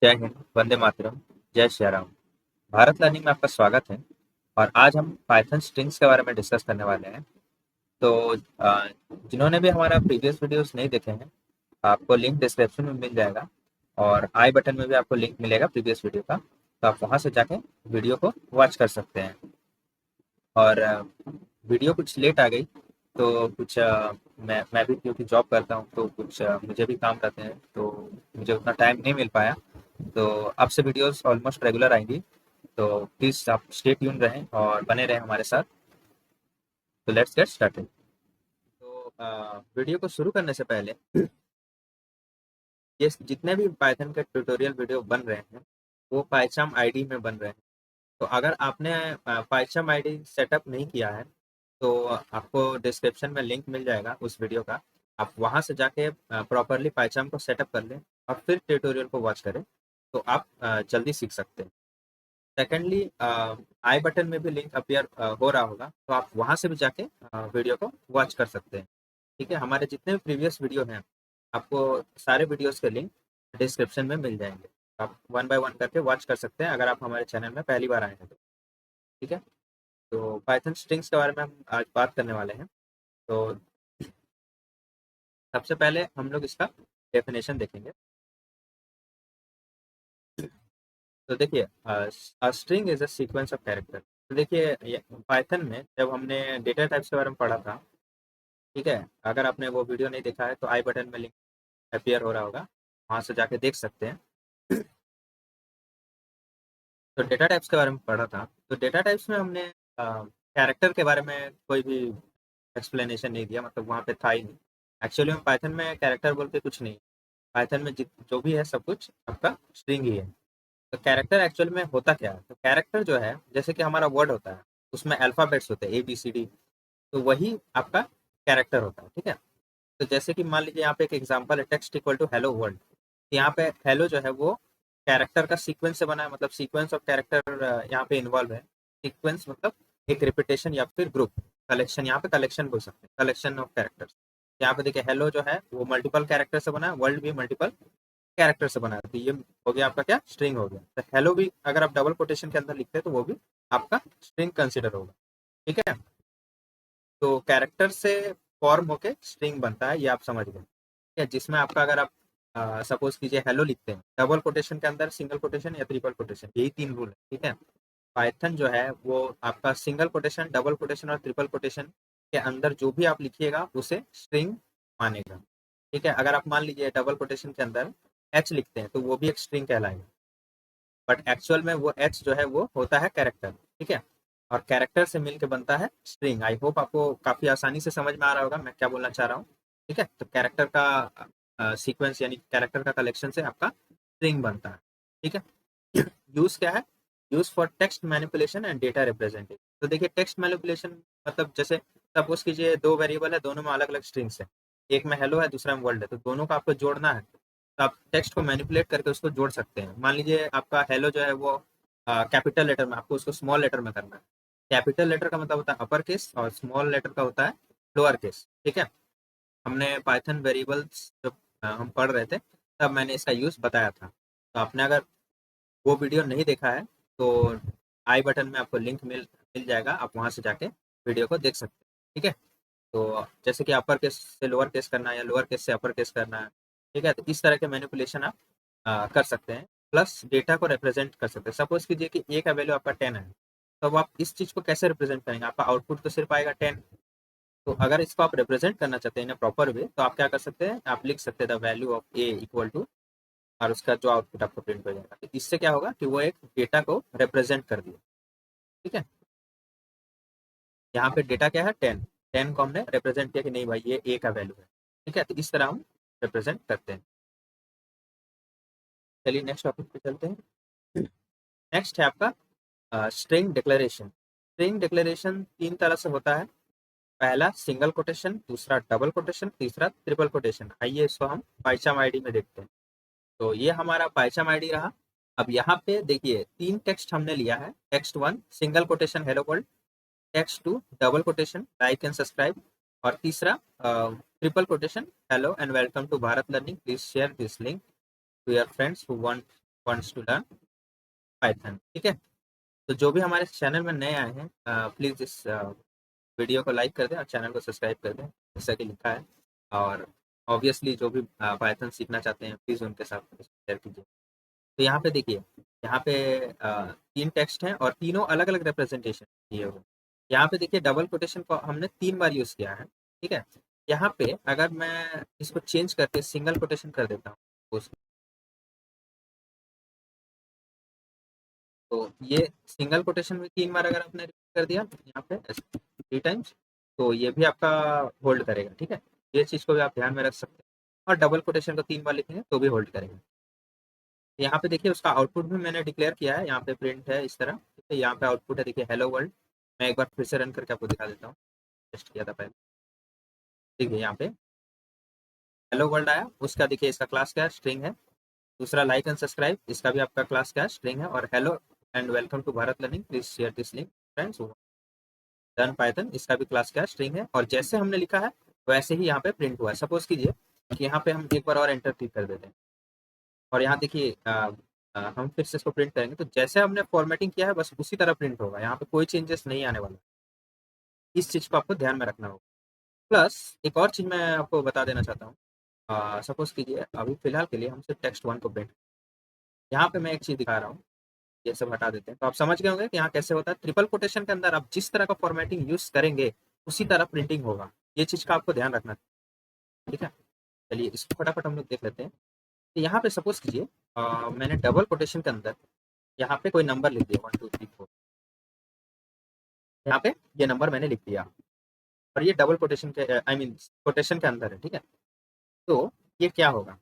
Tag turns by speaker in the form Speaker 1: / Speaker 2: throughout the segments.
Speaker 1: जय हिंद, वंदे मातरम, जय श्री राम। भारत लर्निंग में आपका स्वागत है। और आज हम पाइथन स्ट्रिंग्स के बारे में डिस्कस करने वाले हैं। तो जिन्होंने भी हमारा प्रीवियस वीडियोस नहीं देखे हैं, आपको लिंक डिस्क्रिप्शन में मिल जाएगा और आई बटन में भी आपको लिंक मिलेगा प्रीवियस वीडियो का। तो आप वहां से जाके वीडियो को वॉच कर सकते हैं। और वीडियो कुछ लेट आ गई तो कुछ मैं भी क्योंकि जॉब करता हूँ तो कुछ मुझे भी काम रहते हैं, तो मुझे उतना टाइम नहीं मिल पाया। तो आपसे वीडियोस ऑलमोस्ट रेगुलर आएंगी। तो प्लीज़ आप स्टे ट्यून रहें और बने रहें हमारे साथ। तो लेट्स गेट स्टार्टेड। तो वीडियो को शुरू करने से पहले, ये जितने भी पाइथन के ट्यूटोरियल वीडियो बन रहे हैं वो पाइचाम आईडी में बन रहे हैं। तो अगर आपने पाइचाम आईडी सेटअप नहीं किया है तो आपको डिस्क्रिप्शन में लिंक मिल जाएगा उस वीडियो का। आप वहां से जाके प्रॉपरली पाइचाम को सेटअप कर लें और फिर ट्यूटोरियल को वॉच करें, तो आप जल्दी सीख सकते हैं। सेकेंडली, आई बटन में भी लिंक अपीयर हो रहा होगा, तो आप वहां से भी जाके वीडियो को वॉच कर सकते हैं। ठीक है, हमारे जितने भी प्रीवियस वीडियो हैं आपको सारे वीडियोस के लिंक डिस्क्रिप्शन में मिल जाएंगे। आप वन बाय वन करके वॉच कर सकते हैं अगर आप हमारे चैनल में पहली बार आए हैं तो। ठीक है, तो पाइथन स्ट्रिंग्स के बारे में हम आज बात करने वाले हैं। तो सबसे पहले हम लोग इसका डेफिनेशन देखेंगे। तो देखिए, string is a sequence of character. तो देखिए, पाइथन में जब हमने डेटा टाइप्स के बारे में पढ़ा था, ठीक है, अगर आपने वो वीडियो नहीं देखा है तो आई बटन में लिंक अपीयर हो रहा होगा, वहां से जाके देख सकते हैं। तो डेटा टाइप्स के बारे में पढ़ा था। तो डेटा टाइप्स में हमने कैरेक्टर के बारे में कोई भी एक्सप्लेनेशन नहीं दिया, मतलब वहाँ पे था ही नहीं। एक्चुअली में पाइथन में कैरेक्टर बोल के कुछ नहीं। पाइथन में जो भी है सब कुछ आपका स्ट्रिंग ही है। तो कैरेक्टर एक्चुअल में होता क्या है? तो कैरेक्टर जो है, जैसे कि हमारा वर्ड होता है उसमें अल्फाबेट्स होते हैं ABCD, तो वही आपका कैरेक्टर होता है। ठीक है, तो जैसे कि मान लीजिए यहाँ पे एक एग्जांपल है, text equal to hello world. यहाँ पे हेलो जो है वो कैरेक्टर का सीक्वेंस से बना है, मतलब सीक्वेंस ऑफ कैरेक्टर यहाँ पे इन्वॉल्व है। सीक्वेंस मतलब एक रिपीटेशन या फिर ग्रुप, कलेक्शन, यहाँ पे कलेक्शन बोल सकते हैं, कलेक्शन ऑफ कैरेक्टर्स। यहाँ पे देखिए हेलो जो है वो मल्टीपल कैरेक्टर से बना है, वर्ल्ड भी मल्टीपल कैरेक्टर से बना है। तो ये हो गया आपका क्या, स्ट्रिंग हो गया। तो हेलो भी अगर आप डबल कोटेशन के अंदर लिखते हैं तो वो भी आपका स्ट्रिंग कंसिडर होगा। ठीक है, तो कैरेक्टर से फॉर्म होके स्ट्रिंग बनता है, ये आप समझ गए। ठीक है, जिसमें आपका अगर आप सपोज कीजिए हेलो लिखते हैं डबल कोटेशन के अंदर, सिंगल कोटेशन या ट्रिपल कोटेशन, यही 3 रूल है। ठीक है, पाइथन जो है वो आपका सिंगल कोटेशन, डबल कोटेशन और ट्रिपल कोटेशन के अंदर जो भी आप लिखिएगा उसे स्ट्रिंग मानेगा। ठीक है, अगर आप मान लीजिए डबल कोटेशन के अंदर एच लिखते हैं तो वो भी एक स्ट्रिंग कहलाएगा, बट एक्चुअल में वो एच जो है वो होता है कैरेक्टर। ठीक है, और कैरेक्टर से मिलके बनता है स्ट्रिंग। आई होप आपको काफी आसानी से समझ में आ रहा होगा मैं क्या बोलना चाह रहा हूँ। ठीक है, तो कैरेक्टर का सीक्वेंस यानी कैरेक्टर का कलेक्शन से आपका स्ट्रिंग बनता है। ठीक है, यूज क्या है? Use for text manipulation and data representation. तो देखिए, टेक्स्ट मैनिपुलेशन मतलब जैसे सपोज कीजिए दो वेरिएबल है, दोनों में अलग अलग स्ट्रिंग्स है, एक में हेलो है दूसरा में वर्ल्ड है, तो दोनों को आपको जोड़ना है। तो आप टेक्स्ट को मैनिपुलेट करके उसको जोड़ सकते हैं। मान लीजिए आपका हेलो जो है वो कैपिटल लेटर में, आपको उसको स्मॉल लेटर में करना है। कैपिटल लेटर का मतलब होता है अपर केस और स्मॉल लेटर का होता है लोअर केस। ठीक है, हमने पाइथन वेरिएबल्स जब हम पढ़ रहे थे तब मैंने इसका यूज बताया था। तो आपने अगर वो वीडियो नहीं देखा है तो आई बटन में आपको लिंक मिल मिल जाएगा, आप वहां से जाके वीडियो को देख सकते हैं। ठीक है, तो जैसे कि अपर केस से लोअर केस करना है या लोअर केस से अपर केस करना है। ठीक है, तो इस तरह के मैनिपुलेशन आप कर सकते हैं, प्लस डेटा को रिप्रेजेंट कर सकते हैं। सपोज कीजिए कि ए का वैल्यू आपका 10 है, तो अब आप इस चीज को कैसे रिप्रेजेंट करेंगे? आपका आउटपुट तो सिर्फ आएगा 10। तो अगर इसको आप रिप्रेजेंट करना चाहते हैं इन प्रॉपर वे, तो आप क्या कर सकते हैं, आप लिख सकते हैं the value of a equal to, और उसका जो आउटपुट आपको प्रिंट हो जाएगा। तो इससे क्या होगा कि वो एक डेटा को रिप्रेजेंट कर दिया। ठीक है, यहाँ पे डेटा क्या है, 10। 10 को हमने रिप्रेजेंट किया कि नहीं भाई ये ए का वैल्यू है। ठीक है, तो इस तरह हम रिप्रेजेंट करते हैं। चलिए नेक्स्ट टॉपिक पे चलते हैं। नेक्स्ट है आपका स्ट्रिंग डिक्लेरेशन। स्ट्रिंग डिक्लेरेशन 3 तरह से होता है। पहला सिंगल कोटेशन, दूसरा डबल कोटेशन, तीसरा ट्रिपल कोटेशन। आइए इसको हम पाइचाम आईडी में देखते हैं। तो ये हमारा पाइचाम आईडी रहा। अब यहाँ पे देखिए 3 टेक्स्ट हमने लिया है। Text 1 single quotation hello world, text 2 double quotation like and subscribe, और तीसरा triple quotation hello and welcome to Bharat learning, please share this link to your friends who want wants to learn Python, ठीक है। तो जो भी हमारे channel में नए आए हैं, प्लीज़ इस वीडियो को लाइक कर दें और चैनल को सब्सक्राइब कर दें, जैसा कि लिखा है। और ऑब्वियसली जो भी पाइथन सीखना चाहते हैं प्लीज़ उनके साथ शेयर कीजिए। तो यहाँ पे देखिए, यहाँ पे 3 टेक्स्ट हैं और तीनों अलग-अलग रिप्रेजेंटेशन दिए हुए हैं। यहाँ पे देखिए डबल कोटेशन को हमने 3 बार यूज़ किया है, ठीक है। यहाँ पे अगर मैं इसको चेंज करके सिंगल कोटेशन कर देता हूँ, उस तो ये सिंगल कोटेशन में 3 बार अगर आपने रिपीट कर दिया यहाँ पे 3 टाइम्स, तो ये भी आपका होल्ड करेगा, ठीक है। ये चीज़ को भी आप ध्यान में रख सकते हैं। और डबल कोटेशन को 3 बार लिखेंगे तो भी होल्ड करेगा। यहाँ पे देखिए उसका आउटपुट भी मैंने डिक्लेयर किया है, यहाँ पे प्रिंट है इस तरह, ठीक है। यहाँ पे आउटपुट है देखिए हेलो वर्ल्ड। मैं एक बार फिर से रन करके आपको दिखा देता हूँ, टेस्ट किया था पहले। देखिए यहाँ पे हेलो वर्ल्ड आया, उसका देखिए इसका क्लास क्या है, स्ट्रिंग है। दूसरा लाइक एंड सब्सक्राइब, इसका भी आपका क्लास क्या है, स्ट्रिंग है। और hello and welcome to Bharat learning, please share this link friends. Learn Python, इसका भी क्लास क्या है, स्ट्रिंग है। और जैसे हमने लिखा है वैसे ही यहाँ पे प्रिंट हुआ है। सपोज कीजिए कि यहाँ पे हम एक बार और एंटर क्लिक कर देते हैं और यहाँ देखिए हम फिर से इसको प्रिंट करेंगे, तो जैसे हमने फॉर्मेटिंग किया है बस उसी तरह प्रिंट होगा, यहाँ पे कोई चेंजेस नहीं आने वाला। इस चीज़ को आपको ध्यान में रखना होगा। प्लस एक और चीज़ मैं आपको बता देना चाहता हूँ। सपोज कीजिए अभी फिलहाल के लिए हम सिर्फ टेक्स्ट वन को प्रिंट, यहाँ पे मैं एक चीज़ दिखा रहा हूँ, ये सब हटा देते हैं। तो आप समझ गए होंगे कि यहाँ कैसे होता है। ट्रिपल कोटेशन के अंदर आप जिस तरह का फॉर्मेटिंग यूज करेंगे उसी तरह प्रिंटिंग होगा। ये चीज़ का आपको ध्यान रखना है, ठीक है। चलिए इसको फटाफट हम लोग देख लेते हैं। तो यहाँ पे सपोज कीजिए मैंने डबल कोटेशन के अंदर यहाँ पे कोई नंबर लिख दिया 1 2 3 4, यहाँ पे ये नंबर मैंने लिख दिया और ये डबल कोटेशन के आई मीन कोटेशन के अंदर है, ठीक है। तो ये क्या होगा,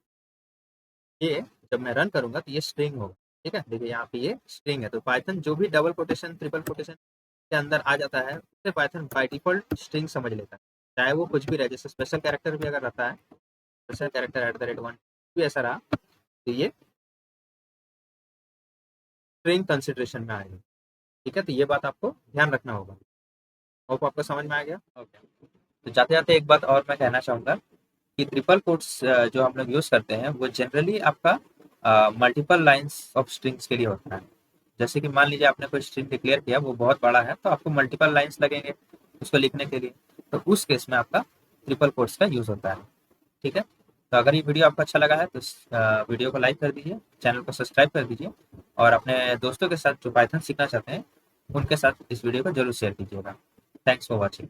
Speaker 1: ये जब मैं रन करूंगा तो ये स्ट्रिंग होगा, ठीक है। देखिए यहाँ पे ये स्ट्रिंग है। तो पाइथन जो भी डबल कोटेशन ट्रिपल कोटेशन के अंदर आ जाता है उसे पाइथन बाय डिफॉल्ट स्ट्रिंग समझ लेता है, चाहे वो कुछ भी रहे। जैसे स्पेशल कैरेक्टर भी अगर रहता है, special character at the rate 1 भी ऐसा रहा, तो ये स्ट्रिंग कंसिडरेशन में आएगा, ठीक है। तो ये बात आपको ध्यान रखना होगा। होप आपको समझ में आ गया, ओके। तो जाते जाते एक बात और मैं कहना चाहूँगा कि ट्रिपल कोट्स जो हम लोग यूज़ करते हैं वो जनरली आपका मल्टीपल लाइंस ऑफ स्ट्रिंग्स के लिए होता है। जैसे कि मान लीजिए आपने कोई स्ट्रिंग डिक्लेयर किया, वो बहुत बड़ा है तो आपको मल्टीपल लाइंस लगेंगे उसको लिखने के लिए, तो उस केस में आपका ट्रिपल कोट्स का यूज़ होता है, ठीक है। तो अगर ये वीडियो आपको अच्छा लगा है तो इस वीडियो को लाइक कर दीजिए, चैनल को सब्सक्राइब कर दीजिए और अपने दोस्तों के साथ जो पाइथन सीखना चाहते हैं उनके साथ इस वीडियो को जरूर शेयर कीजिएगा। Thanks for watching.